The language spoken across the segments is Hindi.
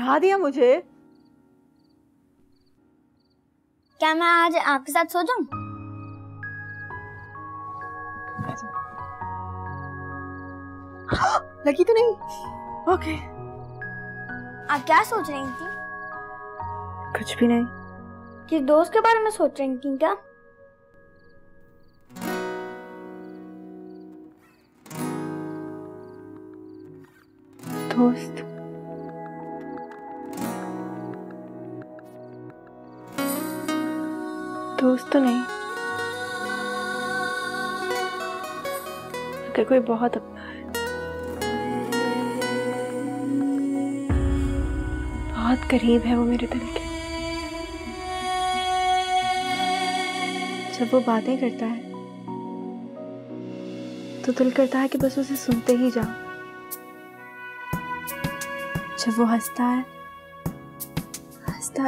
उठा दिया मुझे। क्या मैं आज आपके साथ सो जाऊं? लगी तो नहीं? ओके। आप क्या सोच रही थी? कुछ भी नहीं। किस दोस्त के बारे में सोच रही थी क्या? दोस्त? दोस्त तो नहीं, अगर कोई बहुत अपना है, बहुत करीब है वो मेरे दिल के। जब वो बातें करता है तो दिल करता है कि बस उसे सुनते ही जाओ। जब वो हंसता है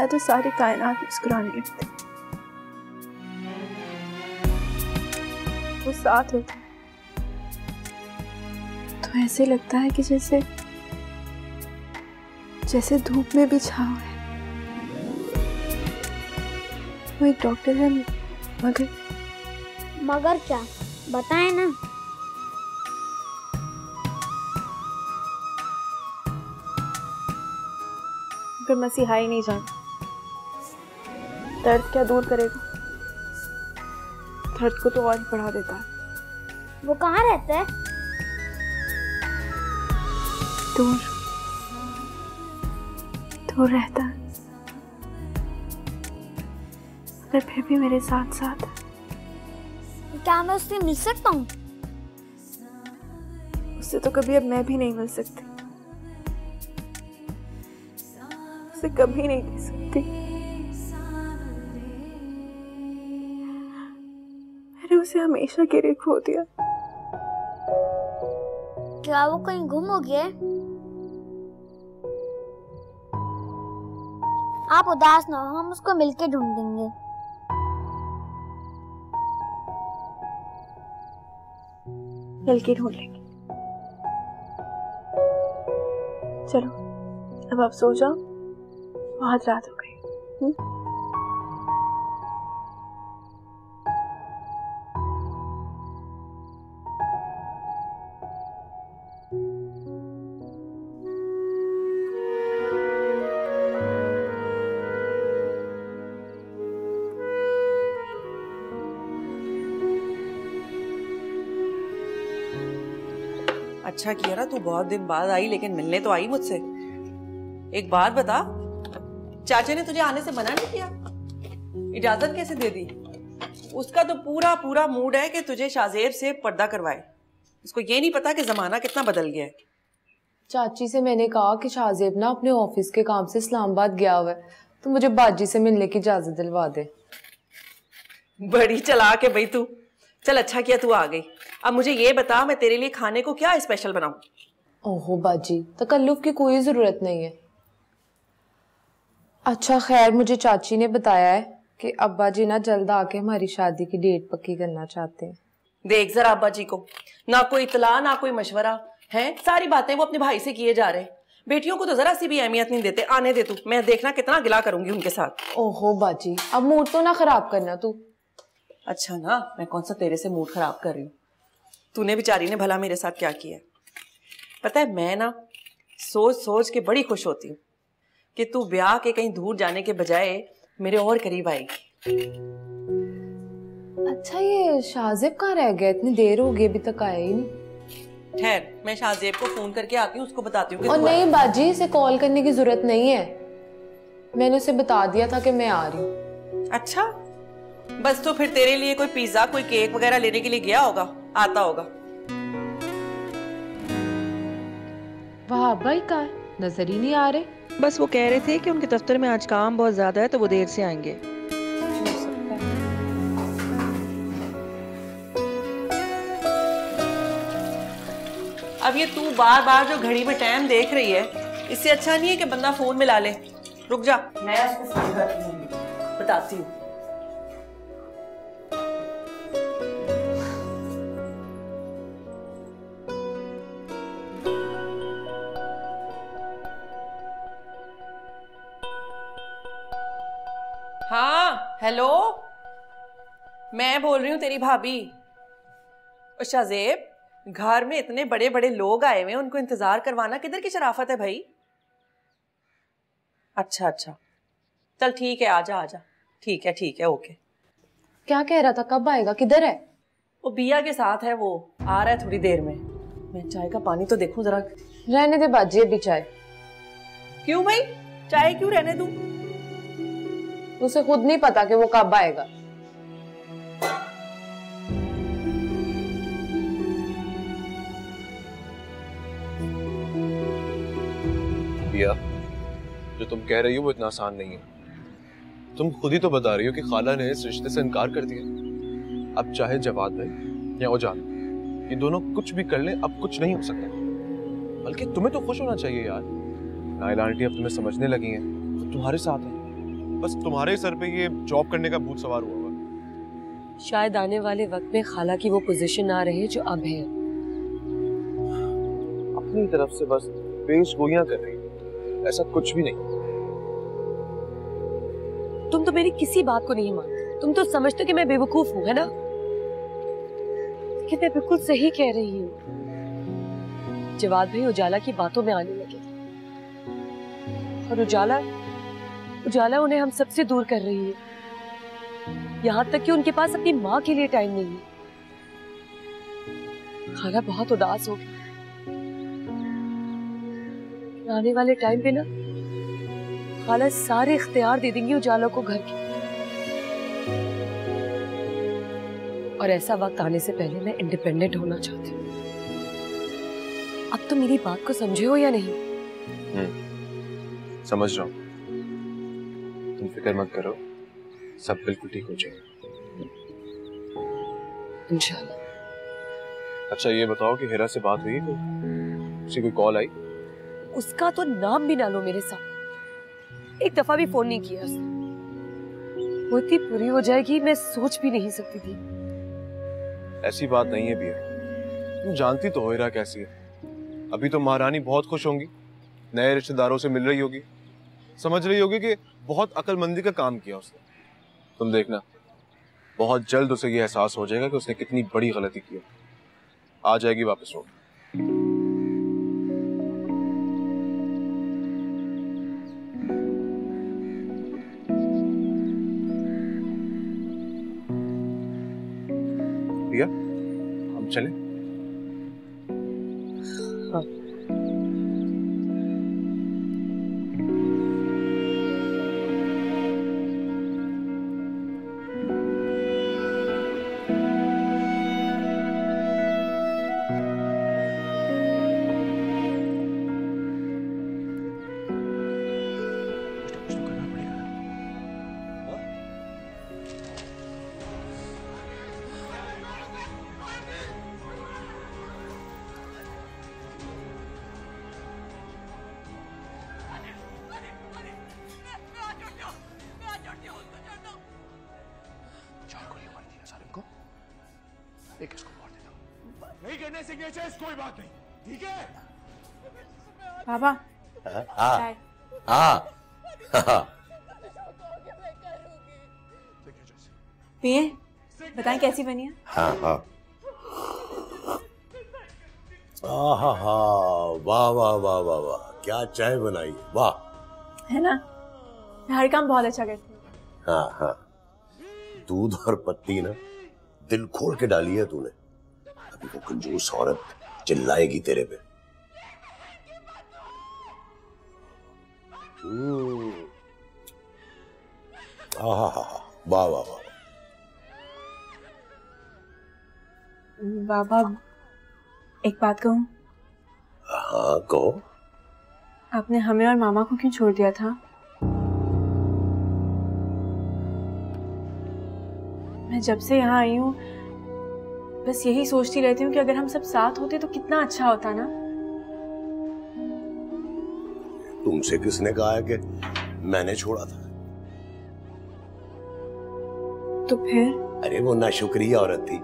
तो सारी कायनात मुस्कुराने लगती है। वो साथ होता है तो ऐसे लगता है कि जैसे धूप में भी छाँव है। वो एक डॉक्टर है, मगर क्या? बताएं ना। अगर मसीहा ही नहीं जाना, दर्द क्या दूर करेगा? दर्द को तो और ही बढ़ा देता है। वो कहाँ रहता है? दूर दूर रहता है, पर फिर भी मेरे साथ साथ है। क्या मैं उससे मिल सकता हूँ? उससे तो कभी अब मैं भी नहीं मिल सकती, उसे कभी नहीं दे सकती। मैंने उसे हमेशा के लिए खो दिया। क्या वो कहीं गुम हो गया? आप उदास ना हो, हम उसको मिलके ढूंढेंगे। मिलके ढूंढ लेंगे। चलो अब आप सो जाओ, बहुत रात हो गई। अच्छा किया ना, तू बहुत दिन बाद आई, लेकिन मिलने तो आई मुझसे। एक बात बता, चाचा ने तुझे आने से मना नहीं किया? इजाजत कैसे दे दी? उसका तो पूरा पूरा मूड है कि तुझे शाहजेब से पर्दा करवाए। उसको ये नहीं पता कि जमाना कितना बदल गया है। चाची से मैंने कहा कि शाहजेब ना अपने ऑफिस के काम से इस्लामाबाद गया हुआ है, तो मुझे बाजी से मिलने की इजाजत दिलवा दे। बड़ी चालाक है भाई तू। चल अच्छा किया तू आ गई। अब मुझे ये बता, मैं तेरे लिए खाने को क्या स्पेशल बनाऊं? ओहो बाजी, तकल्लुफ की कोई जरूरत नहीं है। अच्छा खैर, मुझे चाची ने बताया है कि अब्बा जी ना जल्द आके हमारी शादी की डेट पक्की करना चाहते हैं। देख जरा अब्बा जी को, ना कोई इतला ना कोई मशवरा है, सारी बातें वो अपने भाई से किए जा रहे हैं। बेटियों को तो जरा सी भी अहमियत नहीं देते। आने दे तू, मैं देखना कितना गिला करूंगी उनके साथ। ओहो बाजी, अब मूड तो ना खराब करना तू। अच्छा ना, मैं कौन सा तेरे से मूड खराब कर रही हूँ? तूने बेचारी ने भला मेरे साथ क्या किया? पता है, मैं ना सोच सोच के बड़ी खुश होती हूँ कि तू ब्याह के कहीं दूर जाने के बजाय मेरे और करीब आएगी। अच्छा ये शाहजेब कहाँ रह गया? इतनी देर हो गई अभी तक आया ही नहीं। ठहर, मैं शाहजेब को फोन करके आती हूँ, उसको बताती हूँ। और नहीं बाजी, इसे कॉल करने की जरूरत नहीं है, मैंने उसे बता दिया था कि मैं आ रही हूँ। अच्छा, बस तो फिर तेरे लिए कोई पिज्जा कोई केक वगैरह लेने के लिए गया होगा, आता होगा। वाह भाई, कहाँ नजर ही नहीं आ रहे। बस वो कह रहे थे कि उनके दफ्तर में आज काम बहुत ज्यादा है तो वो देर से आएंगे। अब ये तू बार बार जो घड़ी में टाइम देख रही है, इससे अच्छा नहीं है कि बंदा फोन मिला ले। रुक जा, मैं उसको फोन करती हूँ, बताती हूँ। हेलो, मैं बोल रही हूँ तेरी भाभी। और शाजेब, घर में इतने बड़े बड़े लोग आए हुए हैं, उनको इंतजार करवाना किधर की शराफत है भाई। अच्छा अच्छा, चल ठीक है, आजा आजा। ठीक है ओके। क्या कह रहा था, कब आएगा, किधर है? वो बिया के साथ है, वो आ रहा है थोड़ी देर में। मैं चाय का पानी तो देखूं जरा। रहने दे बाजी अभी चाय। क्यों भाई, चाय क्यों रहने दूं? उसे खुद नहीं पता कि वो कब आएगा। बिया, जो तुम कह रही हो वो इतना आसान नहीं है। तुम खुद ही तो बता रही हो कि खाला ने इस रिश्ते से इनकार कर दिया। अब चाहे जवाद भाई या उजान, ये दोनों कुछ भी कर लें, अब कुछ नहीं हो सकता। बल्कि तुम्हें तो खुश होना चाहिए यार। नाइला आंटी अब तुम्हें समझने लगी हैं, तो तुम्हारे साथ है। बस तुम्हारे सर पे ये जॉब करने का भूत सवार हुआ होगा। शायद आने वाले वक्त में खाला की वो पोजीशन आ रही है जो अब है। अपनी तरफ से बस पेशगोइयां कर रही है, ऐसा कुछ भी नहीं। तुम तो मेरी किसी बात को नहीं मानते। तुम तो समझते हो कि मैं बेवकूफ हूँ, है ना? लेकिन मैं बिल्कुल सही कह रही हूँ। जवाद भाई उजाला की बातों में आने लगे और उजाला उन्हें हम सबसे दूर कर रही है। यहाँ तक कि उनके पास अपनी माँ के लिए टाइम नहीं है। खाला बहुत उदास हो गई। आने वाले टाइम पे ना खाला सारे इख्तियार दे देंगी उजाला को घर के। और ऐसा वक्त आने से पहले मैं इंडिपेंडेंट होना चाहती हूँ। अब तो मेरी बात को समझे हो या नहीं? समझ रहा हूँ। तुम फिक्र मत करो, सब बिल्कुल ठीक हो जाएगा इंशाल्लाह। अच्छा ये बताओ कि हिरा से बात हुई? उसे कोई कॉल आई? उसका तो नाम भी ना लो मेरे साथ। एक दफा भी फोन नहीं किया उसने। वो इतनी बुरी हो जाएगी मैं सोच भी नहीं सकती थी। ऐसी बात नहीं है बिया, तुम जानती तो हो हिरा कैसी है। अभी तो महारानी बहुत खुश होंगी, नए रिश्तेदारों से मिल रही होगी, समझ रही होगी कि बहुत अक्लमंदी का काम किया उसने। तुम देखना, बहुत जल्द उसे ये एहसास हो जाएगा कि उसने कितनी बड़ी गलती की। आ जाएगी वापस वो। बिया, हम चलें? हाँ। नहीं करने सिग्नेचर कोई बात नहीं, ठीक है? पापा चाय। पिए, बताएं कैसी बनी है? हाँ वाह वाह वाह वाह वाह, क्या चाय बनाई, वाह। है ना, मैं हर काम बहुत अच्छा करती हूँ। हाँ, दूध और पत्ती ना दिल खोल के डाली है तूने। अभी वो कंजूस औरत चिल्लाएगी तेरे पे। वाह वाह वाह। बाबा एक बात कहूँ? हाँ कहो। आपने हमें और मामा को क्यों छोड़ दिया था? मैं जब से यहाँ आई हूँ बस यही सोचती रहती हूँ कि अगर हम सब साथ होते तो कितना अच्छा होता ना। तुमसे किसने कहा है कि मैंने छोड़ा था? तो फिर? अरे वो नाशुक्रिया औरत थी,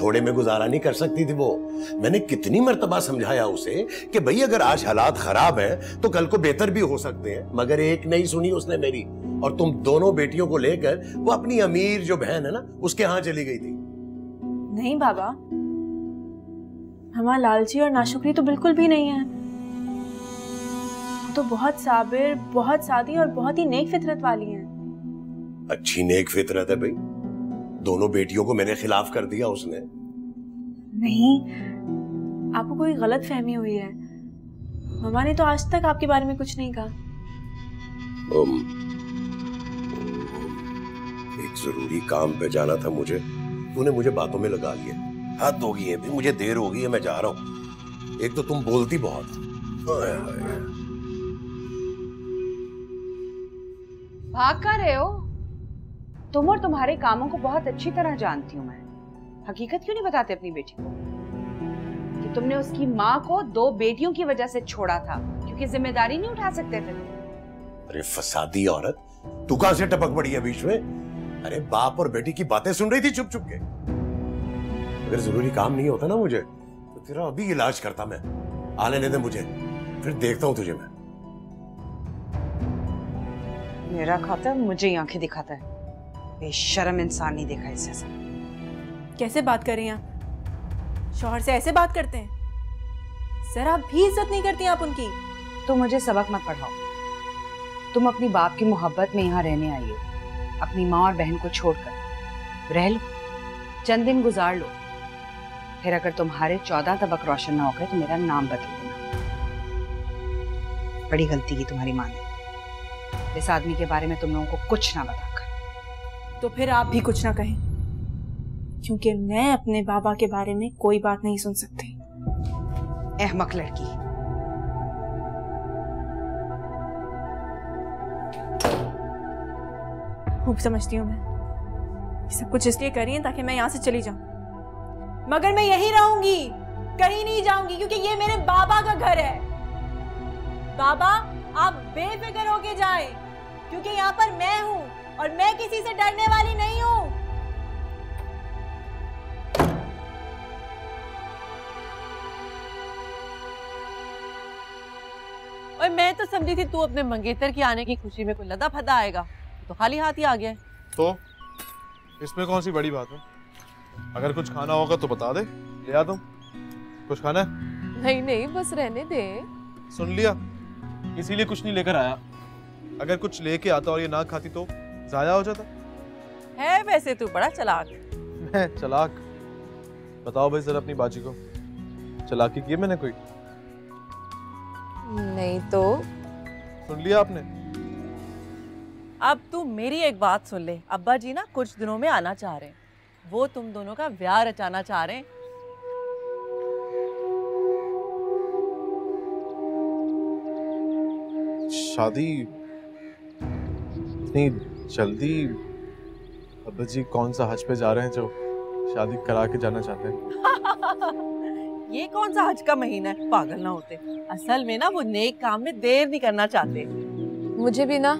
थोड़े में गुजारा नहीं कर सकती थी वो। मैंने कितनी मर्तबा समझाया उसे कि भाई अगर आज हालात खराब है तो कल को बेहतर भी हो सकते हैं, मगर एक नहीं सुनी उसने मेरी। और तुम दोनों बेटियों को लेकर वो अपनी अमीर जो बहन है ना उसके यहाँ चली गई थी। नहीं बाबा, हमारा लालची और नाशुक्री तो बिल्कुल भी नहीं है। वो तो बहुत साबिर, बहुत सादी और बहुत ही नेक फितरत वाली हैं। अच्छी नेक फितरत है भाई, दोनों बेटियों को मेरे खिलाफ कर दिया उसने। नहीं, आपको कोई गलत फहमी हुई है। मम्मा ने तो आज तक आपके बारे में कुछ नहीं कहा। एक जरूरी काम पे जाना था मुझे, तूने मुझे बातों में लगा लिया। हद हो गई है भी, मुझे देर हो गई है, मैं जा रहा हूँ। एक तो तुम बोलती बहुत। भाग कर रहे हो? तुम और तुम्हारे कामों को बहुत अच्छी तरह जानती हूँ मैं। हकीकत क्यों नहीं बताते अपनी बेटी को कि तुमने उसकी माँ को 2 बेटियों की वजह से छोड़ा था क्योंकि जिम्मेदारी नहीं उठा सकते थे? अरे फसादी औरत, तू कहां से टपक पड़ी है बीच में? अरे बाप और बेटी की बातें सुन रही थी चुप चुप के। अगर जरूरी काम नहीं होता ना मुझे तो तेरा अभी इलाज करता मैं। आने दे मुझे, फिर देखता हूं तुझे मैं। मेरा खाता है, मुझे ही आंखें दिखाता है। बेशर्म इंसान नहीं देखा इससे ऐसा। कैसे बात कर रही हैं आप? शौहर से ऐसे बात करते हैं? जरा भी इज्जत नहीं करती आप उनकी। तो मुझे सबक मत पढ़ाओ। तुम अपनी बाप की मोहब्बत में यहाँ रहने आई हो, अपनी माँ और बहन को छोड़कर। रह लो, चंद दिन गुजार लो, फिर अगर तुम्हारे 14 तबक रोशन ना हो गए तो मेरा नाम बदल देना। बड़ी गलती की तुम्हारी माँ ने इस आदमी के बारे में तुम लोगों को कुछ ना बताकर। तो फिर आप भी कुछ ना कहें, क्योंकि मैं अपने बाबा के बारे में कोई बात नहीं सुन सकती। अहमक लड़की। खूब समझती हूँ मैं। सब कुछ इसलिए कर रही हैं ताकि मैं यहाँ से चली जाऊं, मगर मैं यहीं रहूंगी, कहीं नहीं जाऊंगी, क्योंकि ये मेरे बाबा का घर है। बाबा, आप बेफिक्र होके जाएं, क्योंकि यहाँ पर मैं हूँ और मैं किसी से डरने वाली नहीं हूँ। और मैं तो समझी थी तू अपने मंगेतर की आने की खुशी में कोई लदा फदा आएगा, तो खाली हाथ ही आ गया। तो इसमें कौन सी बड़ी बात है? अगर कुछ खाना होगा तो बता दे, ले आ दूं। कुछ खाना है? नहीं नहीं, बस रहने दे। सुन लिया, इसीलिए कुछ नहीं लेकर आया। अगर कुछ लेके आता और ये ना खाती तो जाया हो जाता। है वैसे तू बड़ा चालाक। मैं चालाक? बताओ भाई जरा अपनी बाजी को, चालाकी की है मैंने कोई? नहीं तो। सुन लिया आपने? अब तू मेरी एक बात सुन ले, अब्बा जी ना कुछ दिनों में आना चाह रहे हैं। वो तुम दोनों का ब्याह रचाना चाह रहे हैं। शादी इतनी जल्दी? अब्बा जी कौन सा हज पे जा रहे हैं जो शादी करा के जाना चाहते हैं? ये कौन सा हज का महीना है, पागल ना होते। असल में ना वो नेक काम में देर नहीं करना चाहते। मुझे भी ना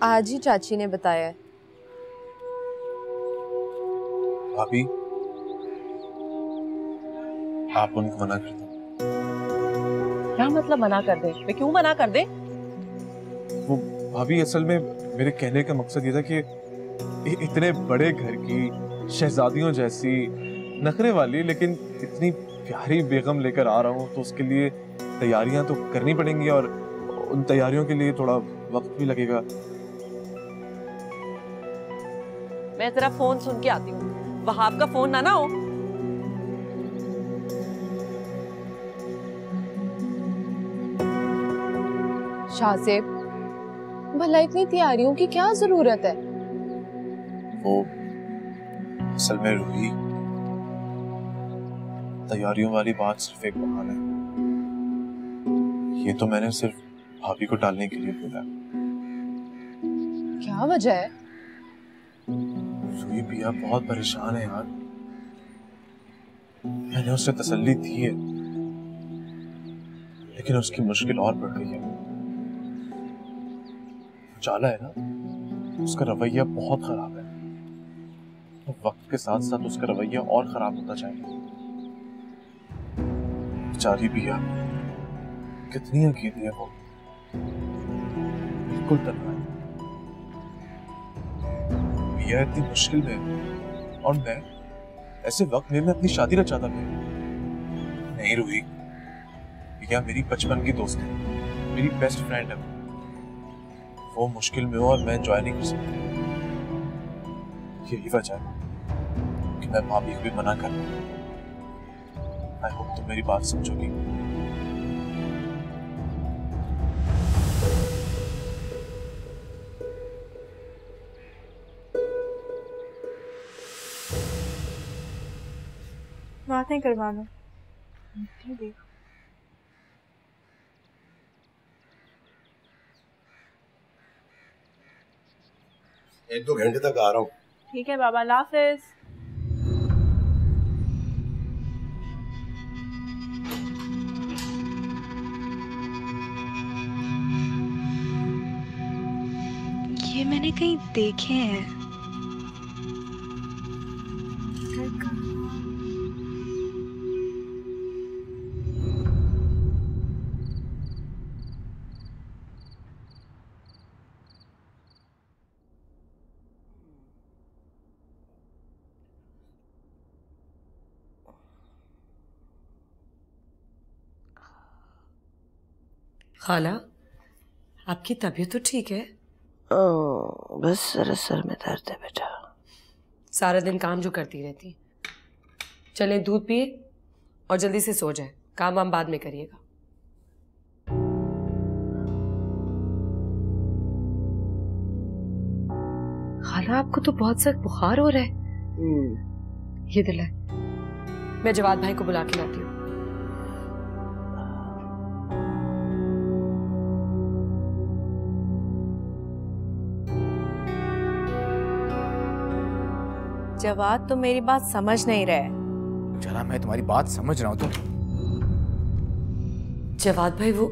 आज ही चाची ने बताया है। भाभी, आप उनको मना कर दो। क्या मतलब मना कर दे? मैं क्यों मना कर दे? वो भाभी, असल में मेरे कहने का मकसद ये था कि इतने बड़े घर की शहजादियों जैसी नखरे वाली लेकिन इतनी प्यारी बेगम लेकर आ रहा हूँ, तो उसके लिए तैयारियां तो करनी पड़ेंगी और उन तैयारियों के लिए थोड़ा वक्त भी लगेगा। मैं तेरा फोन सुन के आती हूँ, वहाब का फोन ना हो। शाहजेब, भला इतनी तैयारियों की क्या जरूरत है? वो असल में रूही, तैयारियों वाली बात सिर्फ एक बहाना है। ये तो मैंने सिर्फ भाभी को टालने के लिए बोला। क्या वजह है? रूही पिया बहुत परेशान है यार। मैंने उससे तसल्ली दी है, लेकिन उसकी मुश्किल और बढ़ गई है। उजाला है ना, उसका रवैया बहुत खराब है। तो वक्त के साथ साथ उसका रवैया और खराब होता जाएगा। बेचारी पिया कितनी अकेली है वो, बिल्कुल तन्हा है। बिया इतनी मुश्किल में, और मैं ऐसे वक्त में मैं अपनी शादी रचाता मैं। नहीं रूही, बिया मेरी बचपन की दोस्त है, मेरी बेस्ट फ्रेंड है। वो मुश्किल में हो और मैं एंजॉय नहीं कर सकता। यही वजह है कि मैं भाभी को भी मना कर रहा हूं। आई होप तुम मेरी बात समझोगी। बातें करवा लो। एक दो घंटे तक आ रहा हूँ। ठीक है बाबा, अल्लाह हाफिज। ये मैंने कहीं देखे हैं। खाला, आपकी तबीयत तो ठीक है? बस जरा सर में दर्द है बेटा। सारा दिन काम जो करती रहती। चलें दूध पिए और जल्दी से सो जाए, काम वाम बाद में करिएगा। खाला, आपको तो बहुत सख्त बुखार हो रहा है। ये दिलाए, मैं जवाद भाई को बुला के लाती हूँ। जवाद, तुम मेरी बात समझ नहीं रहे। जरा मैं तुम्हारी बात समझ रहा हूँ। तो जवाद भाई, वो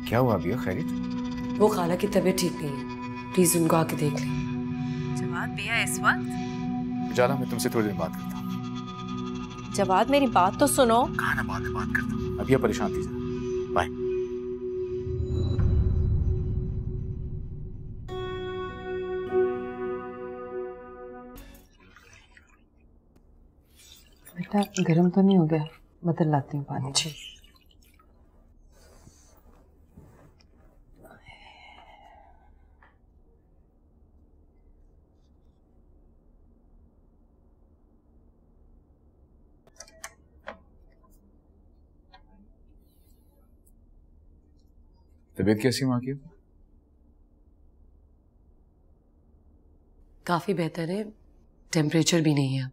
क्या हुआ अभी? खैरियत? वो खाला की तबीयत ठीक नहीं है, प्लीज उनको आके देख लें। जवाद भैया, इस वक्त? जाला, मैं तुमसे थोड़ी देर बात करता हूँ। जवाद, मेरी बात तो सुनो। कहा ना, बाद में बात करता हूँ। अभी आप परेशान थी जरा। बाय। बेटा, गर्म तो नहीं हो गया? बदल लाती हूँ पानी। जी। तबीयत कैसी है माँ की? काफी बेहतर है, टेम्परेचर भी नहीं है।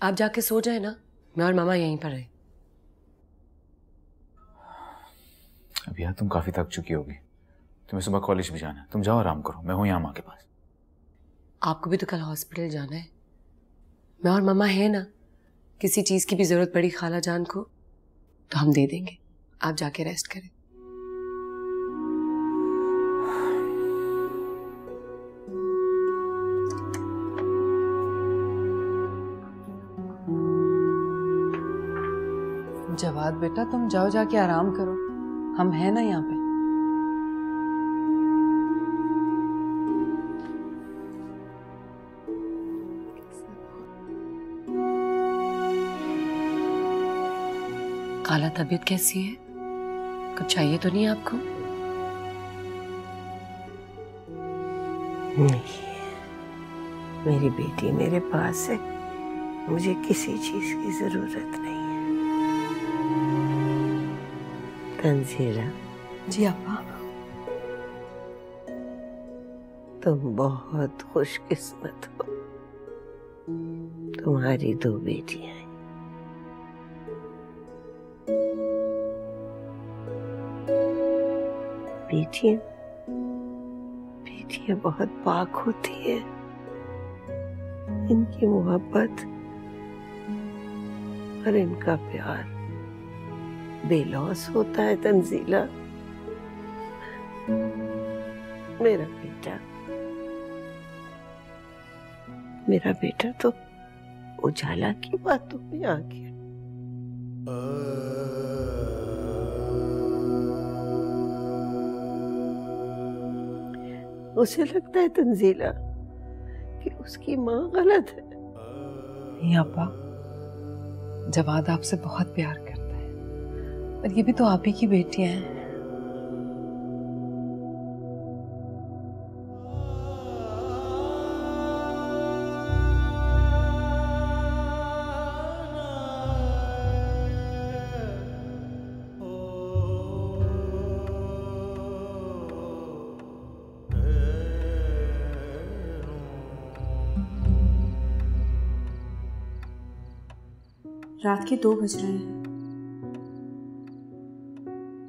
आप जाके सो जाए ना, मैं और मामा यहीं पर रहे। अब यार तुम काफी थक चुकी होगी, तुम्हें सुबह कॉलेज भी जाना है। तुम जाओ, आराम करो, मैं हूं यहाँ माँ के पास। आपको भी तो कल हॉस्पिटल जाना है। मैं और मामा है ना, किसी चीज की भी जरूरत पड़ी खाला जान को तो हम दे देंगे। आप जाके रेस्ट करें। जवाद बेटा, तुम जाओ, जाके आराम करो, हम हैं ना यहाँ पे। खाला, तबीयत कैसी है? कुछ चाहिए तो नहीं आपको? नहीं, मेरी बेटी मेरे पास है, मुझे किसी चीज की जरूरत नहीं है। तंजीला। जी अप्पा। तुम बहुत खुशकिस्मत हो, तुम्हारी दो बेटियां हैं। बेटियां बेटियां बहुत पाक होती है, इनकी मोहब्बत और इनका प्यार बेलौस होता है। तंजीला, मेरा बेटा तो उजाला की बातों में आ गया। उसे लगता है तंजीला कि उसकी माँ गलत है। नहीं अब्बा, जवाद आपसे बहुत प्यार करता है और ये भी तो आप ही की बेटियां हैं। रात के 2 बज रहे हैं।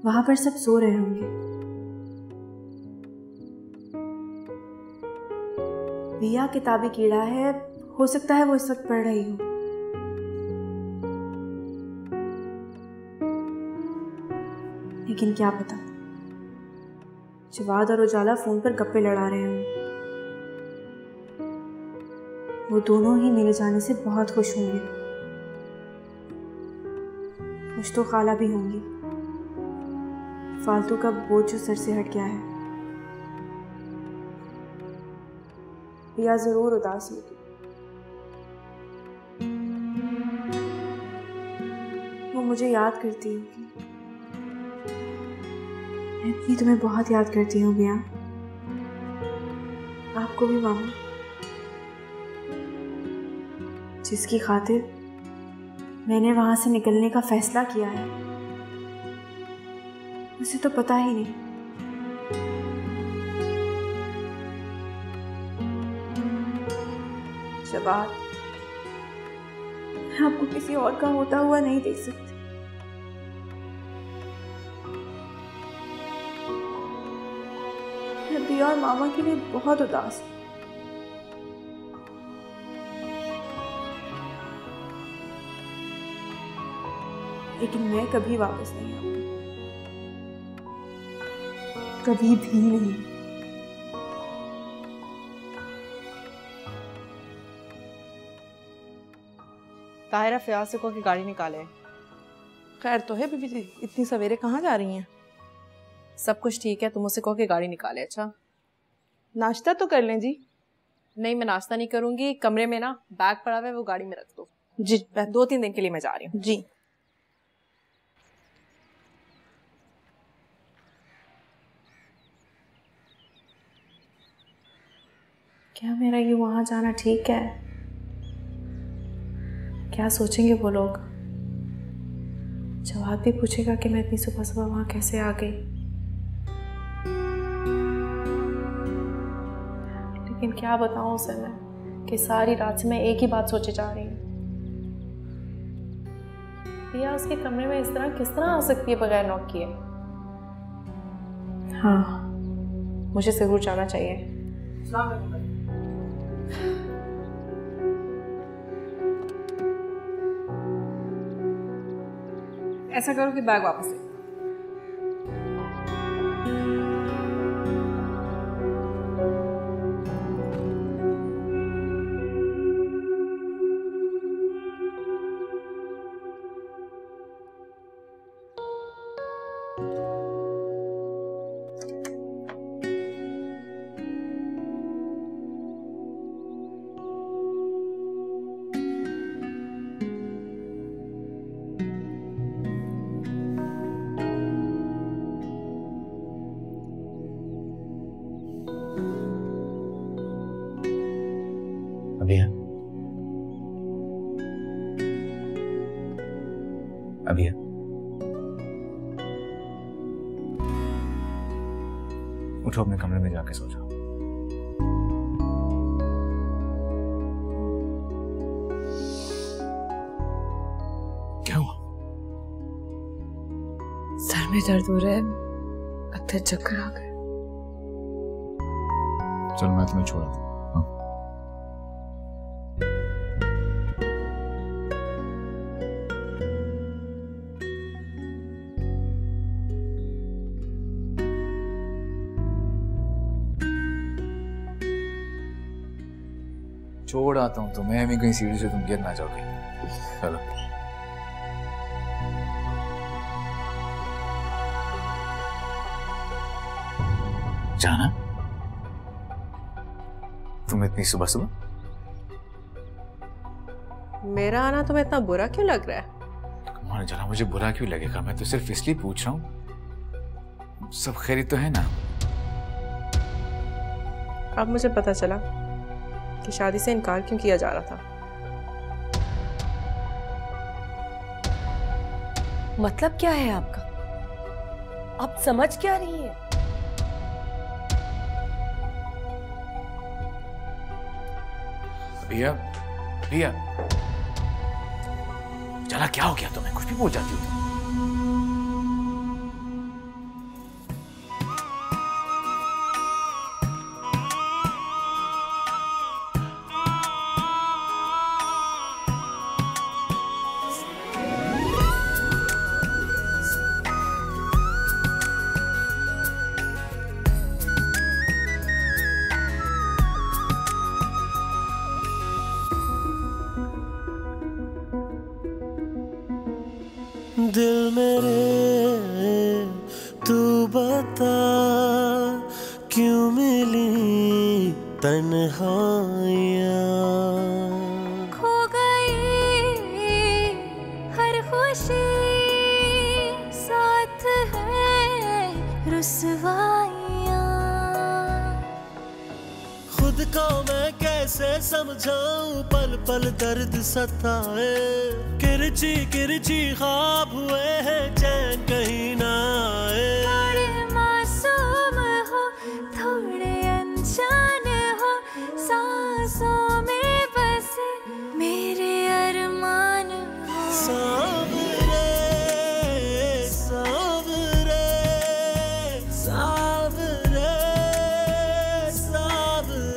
वहां पर सब सो रहे होंगे। बिया किताबी कीड़ा है, हो सकता है वो इस वक्त पढ़ रही हो। लेकिन क्या पता, जवाद और उजाला फोन पर गप्पे लड़ा रहे हों। वो दोनों ही मिल जाने से बहुत खुश होंगे। खुश तो खाला भी होंगी। फालतू का बोझ जो सर से हट गया है। या जरूर उदास होगी। वो मुझे याद करती होगी। मैं भी तुम्हें बहुत याद करती हूँ बिया। आपको भी मामा, जिसकी खातिर मैंने वहां से निकलने का फैसला किया है। उसे तो पता ही नहीं। जवाब, मैं आपको किसी और का होता हुआ नहीं देख सकती। मैं बिया और मामा के लिए बहुत उदास हूँ। लेकिन मैं कभी वापस नहीं आऊंगी, कभी भी नहीं। ताहिरा फयाज से कहो कि गाड़ी निकाले। खैर तो है बीबी जी, इतनी सवेरे कहाँ जा रही हैं? सब कुछ ठीक है, तुम उससे कहो कि गाड़ी निकाले। अच्छा, नाश्ता तो कर लें जी। नहीं, मैं नाश्ता नहीं करूंगी। कमरे में ना बैग पड़ा हुआ है, वो गाड़ी में रख दो जी। 2-3 दिन के लिए मैं जा रही हूँ जी। क्या मेरा ये वहां जाना ठीक है? क्या सोचेंगे वो लोग? जवाब भी पूछेगा कि मैं इतनी सुबह सुबह वहां कैसे आ गई। लेकिन क्या बताऊं उसे मैं कि सारी रात से मैं एक ही बात सोचे जा रही हूँ। पिया उसके कमरे में इस तरह किस तरह आ सकती है बगैर नॉक किए? हाँ, मुझे जरूर जाना चाहिए। ऐसा करो कि बैग वापस ले। अभी है। उठो, अपने कमरे में जाके सो जाओ। क्या हुआ? सर में दर्द हो रहा है, लगता है चक्कर आ गए। चल मैं तुम्हें छोड़ दूं। छोड़ आता हूँ तुम्हें, मैं कहीं सीढ़ी से तुम गिर ना जाओगे। चलो जाना। तुम इतनी सुबह सुबह? मेरा आना तुम्हें इतना बुरा क्यों लग रहा है? मान जना मुझे बुरा क्यों लगेगा, मैं तो सिर्फ इसलिए पूछ रहा हूँ। सब खैरियत तो है ना? अब मुझे पता चला कि शादी से इनकार क्यों किया जा रहा था। मतलब क्या है आपका? आप समझ क्या रही हैं? भैया भैया, चला क्या हो गया तुम्हें? कुछ भी बोल जाती हो तुम। दिल मेरे तू बता क्यों मिली तन्हाइयाँ, खो गई हर खुशी साथ है रुसवाइयाँ। खुद को मैं कैसे समझाऊं, पल पल दर्द सताए, किरची किरची ख्वाब हुए हैं चैन कहीं ना आए। थोड़े मासूम हो थोड़े अनजान हो, सांसों में बसे मेरे अरमान हो। सावरे सावरे सावरे सावरे।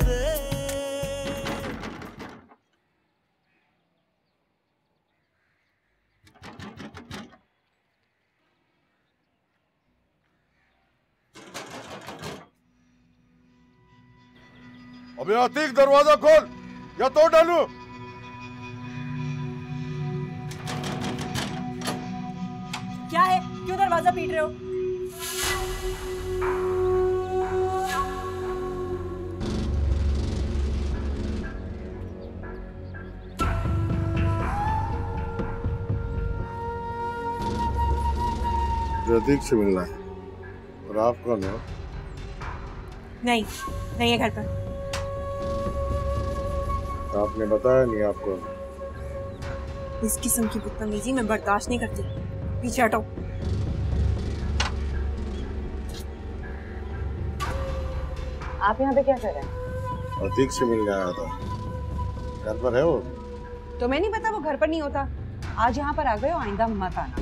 अबे अतीक, दरवाजा खोल या तोड़ डालूं। क्या है, क्यों दरवाजा पीट रहे हो? अतीक से मिलना है। और आप कौन हो? नहीं नहीं है घर पर। आपने बताया नहीं आपको। इस किस्म की बदतमीजी मैं बर्दाश्त नहीं करती। पीछे हटो। आप यहाँ पे क्या कर रहे हैं? अतीक से मिलने आया था। घर पर है वो? तुम्हें नहीं पता वो घर पर नहीं होता? आज यहाँ पर आ गए हो, आइंदा मत आना।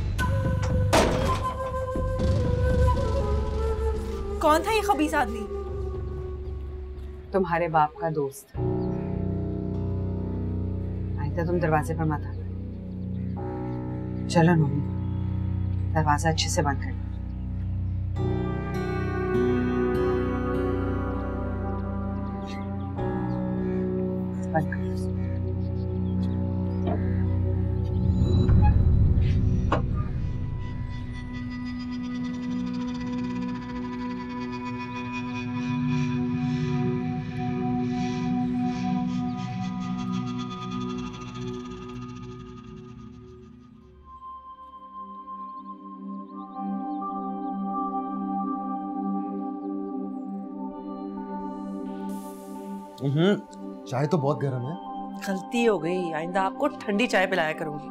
कौन था ये खबीस आदमी? तुम्हारे बाप का दोस्त। आइंदा तुम दरवाजे पर मत आना। चलो नूनी, दरवाजा अच्छे से बंद कर। बंद कर। चाय तो बहुत गर्म है। गलती हो गई, आइंदा आपको ठंडी चाय पिलाया करूंगी।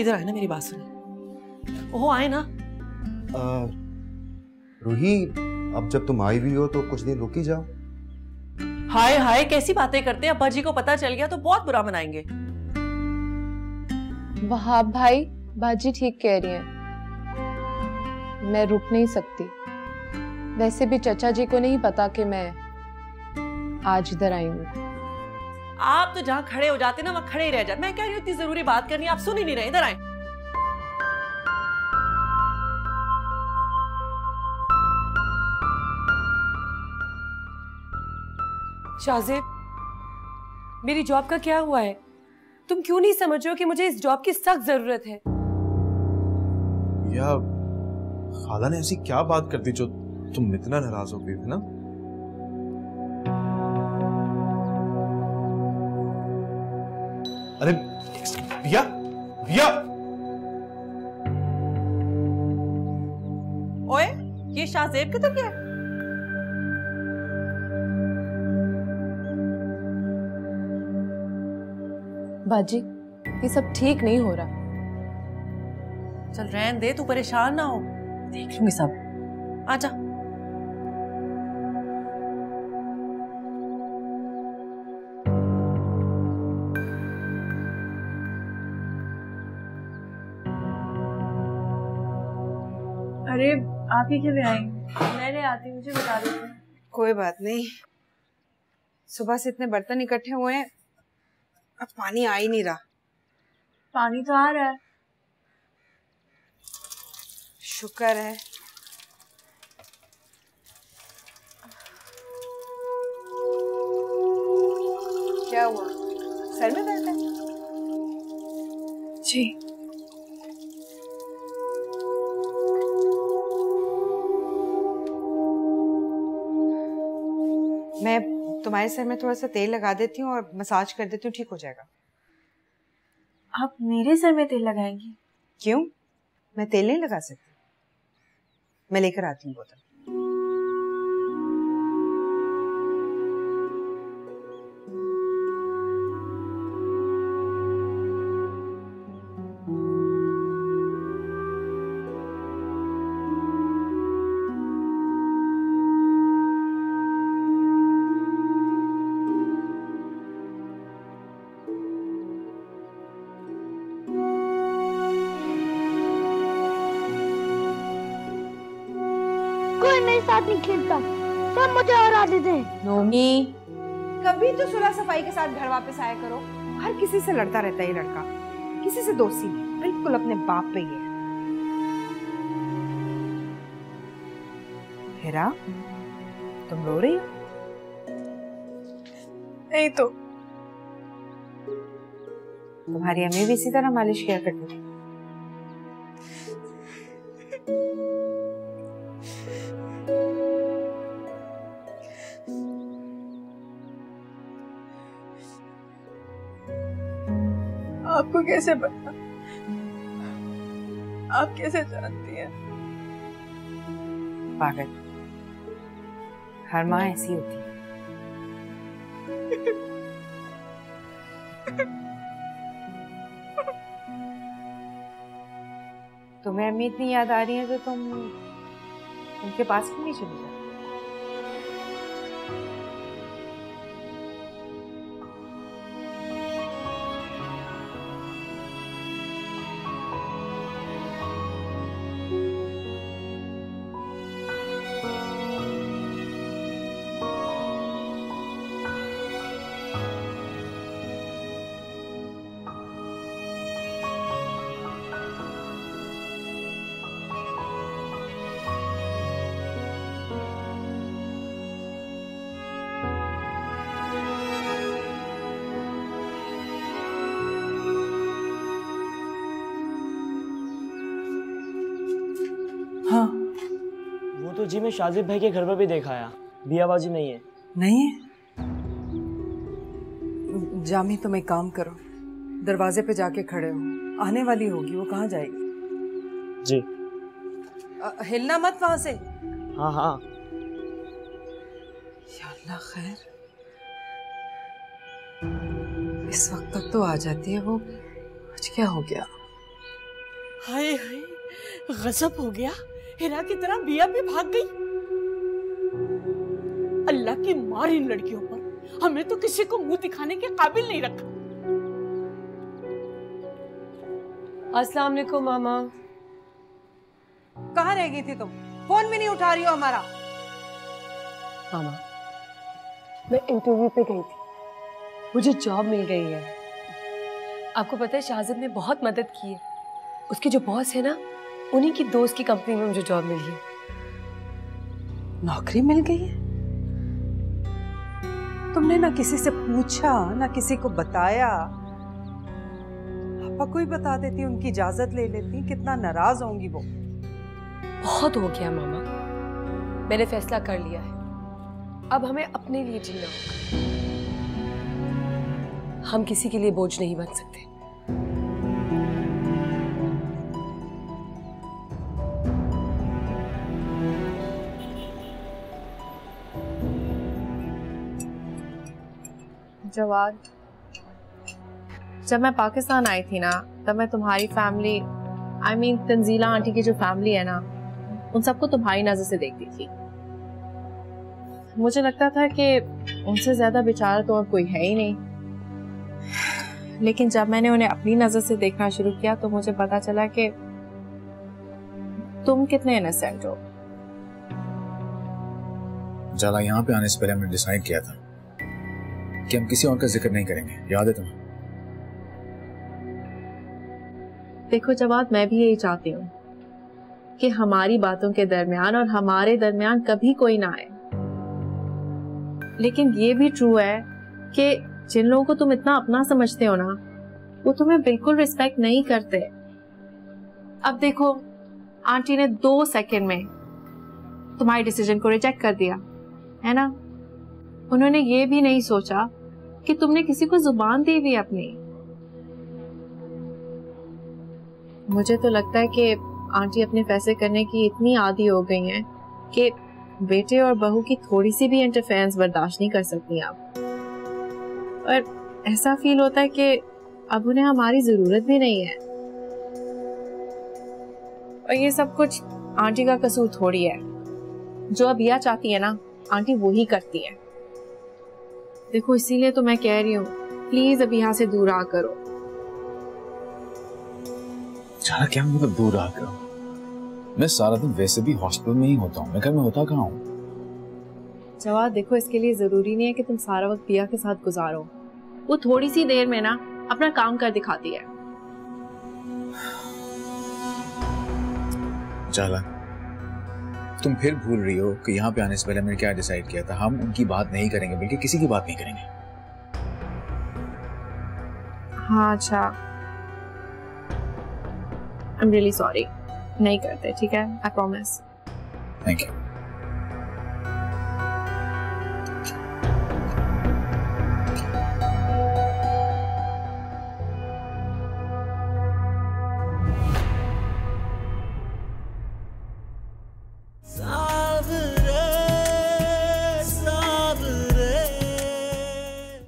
इधर आए ना, मेरी बात सुनो। ओह आए ना। रूही, अब जब तुम आई हुई हो तो कुछ दिन रुक ही जाओ। हाय हाय, कैसी बातें करते हैं। अब्बा जी को पता चल गया तो बहुत बुरा मनाएंगे। वहाब भाई, बाजी ठीक कह रही हैं, मैं रुक नहीं सकती। वैसे भी चचा जी को नहीं पता कि मैं आज इधर आई हूँ। आप तो जहाँ खड़े हो जाते ना वहाँ खड़े ही रह जाते। मैं कह रही हूँ इतनी जरूरी बात करनी, आप सुन ही नहीं रहे। इधर आए। शाहजेब, मेरी जॉब का क्या हुआ है? तुम क्यों नहीं समझ रहे हो कि मुझे इस जॉब की सख्त जरूरत है? या खाला ने ऐसी क्या बात कर दी जो तुम इतना नाराज हो गई, है ना? अरे भैया भैया, ओए ये शाहजेब किधर गया? बाजी ये सब ठीक नहीं हो रहा। चल रहने दे, तू परेशान ना हो, देख लूंगी सब। आजा। अरे आप ही क्यों आएंगे? मैं नहीं आती, मुझे बता देते। कोई बात नहीं, सुबह से इतने बर्तन इकट्ठे हुए हैं, अब पानी आ ही नहीं रहा। पानी तो आ रहा है। शुक्र है। क्या हुआ, सर में दर्द है? जी। मैं तुम्हारे सर में थोड़ा सा तेल लगा देती हूँ और मसाज कर देती हूँ, ठीक हो जाएगा। आप मेरे सर में तेल लगाएंगी? क्यों, मैं तेल नहीं लगा सकती? मैं लेकर आती हूँ बोतल। कोई मेरे साथ नहीं खेलता, सब मुझे हरा देते हैं। नोमी, कभी तो सुलह सफाई के साथ घर वापस आया करो। हर किसी से लड़ता रहता है ये लड़का, किसी से दोस्ती नहीं, बिल्कुल अपने बाप पे ही है। हिरा, तुम रो रही हो? नहीं तो। तुम्हारी अम्मी भी इसी तरह मालिश किया करती थी। आपको कैसे पता? आप कैसे जानती हैं? पागल, हर माँ ऐसी होती है। तुम्हें अम्मी इतनी याद आ रही है तो तुम उनके पास क्यों नहीं चली जाती? हाँ, वो तो जी मैं शाजिब भाई के घर पर भी देखा आया, बियाबाजी नहीं है। नहीं है? जामी तुम एक काम करो, दरवाजे पे जाके खड़े हो, आने वाली होगी, वो कहाँ जाएगी? जी। हिलना मत वहां से। हाँ हाँ। या अल्लाह खैर, इस वक्त तक तो आ जाती है वो, आज क्या हो गया? हाय हाय, गजब हो गया, हिरा की तरह बिया भी भाग गई। अल्लाह की मार इन लड़कियों पर, हमें तो किसी को मुंह दिखाने के काबिल नहीं रखा। अस्सलाम वालेकुम मामा। कहाँ रह गई थी तुम? फोन भी नहीं उठा रही हो हमारा। मामा, मैं इंटरव्यू पे गई थी, मुझे जॉब मिल गई है। आपको पता है शाहजिब ने बहुत मदद की है, उसके जो बॉस है ना, उन्हीं की दोस्त की कंपनी में मुझे जॉब मिली है। नौकरी मिल गई है? तुमने ना किसी से पूछा, ना किसी को बताया। पापा को ही बता देती, उनकी इजाजत ले लेती, कितना नाराज होंगी वो। बहुत हो गया मामा, मैंने फैसला कर लिया है, अब हमें अपने लिए जीना होगा। हम किसी के लिए बोझ नहीं बन सकते। जवाद, जब मैं पाकिस्तान आई थी ना, तब मैं तुम्हारी family, I mean Tanzila aunty की जो फैमिली है ना, उन सबको तुम्हारी नजर से देखती थी। मुझे लगता था कि उनसे ज्यादा बेचारा तो अब कोई है ही नहीं, लेकिन जब मैंने उन्हें अपनी नजर से देखना शुरू किया तो मुझे पता चला कि तुम कितने इनोसेंट हो। जाला, यहाँ पे आने से पहले हमने डिसाइड किया था कि हम किसी और का जिक्र नहीं करेंगे, याद है तुम्हें? देखो जवाब, मैं भी यही चाहती हूँ कि हमारी बातों के दरमियान और हमारे दरमियान कभी कोई ना आए, लेकिन ये भी ट्रू है कि जिन लोगों को तुम इतना अपना समझते हो ना, वो तुम्हें बिल्कुल रिस्पेक्ट नहीं करते। अब देखो, आंटी ने 2 सेकंड में तुम्हारी डिसीजन को रिजेक्ट कर दिया है ना। उन्होंने ये भी नहीं सोचा कि तुमने किसी को जुबान दी हुई अपनी। मुझे तो लगता है कि आंटी अपने फैसले करने की इतनी आदी हो गई हैं कि बेटे और बहू की थोड़ी सी भी इंटरफेरेंस बर्दाश्त नहीं कर सकती आप। और ऐसा फील होता है कि अब उन्हें हमारी जरूरत भी नहीं है। और ये सब कुछ आंटी का कसूर थोड़ी है। जो अब यह चाहती है ना, आंटी वो ही करती है। देखो, इसीलिए तो मैं कह रही हूँ, प्लीज अब यहाँ से दूर आ करो। जाला, क्या मतलब दूर आ करो? मैं सारा दिन वैसे भी हॉस्पिटल में ही होता हूँ, मैं घर में होता कहाँ हूँ? जवाब, देखो, इसके लिए जरूरी नहीं है कि तुम सारा वक्त पिया के साथ गुजारो। वो थोड़ी सी देर में ना अपना काम कर दिखाती है। जाला, तुम फिर भूल रही हो कि यहाँ पे आने से पहले मैंने क्या डिसाइड किया था। हम उनकी बात नहीं करेंगे, बल्कि किसी की बात नहीं करेंगे। हाँ अच्छा, आई एम रियली सॉरी। नहीं करते, ठीक है? I promise. Thank you.